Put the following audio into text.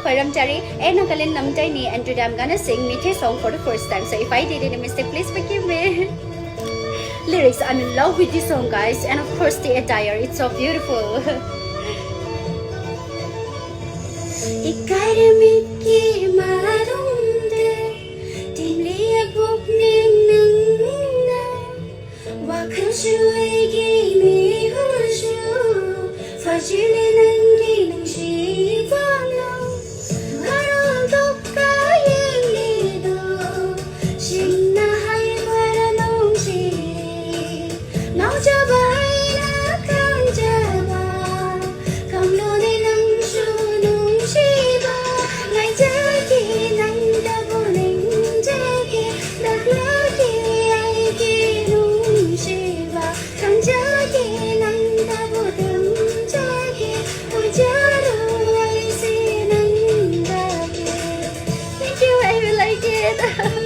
Khairam Chari, and Nagaland Namtaini, and today I'm gonna sing Mithe song for the first time. So if I did any mistake, please forgive me. Lyrics, I'm in love with this song, guys, and of course the attire, it's so beautiful. Ikarmiki marunde, dimliya bukning nangna, wakashuegi mi hushu, fajile nangi nang shivano, harol dokka yengido, shimna hai maranong shi, naujaba hai na kanjaba, kamlone nang shunong shiba, ngai jagi nang dabu ning jagi, daglagi ai ki nung shiba, kan jagi nang dabu dum jagi, ujaru ai si nang dagi. Thank you, I will like it.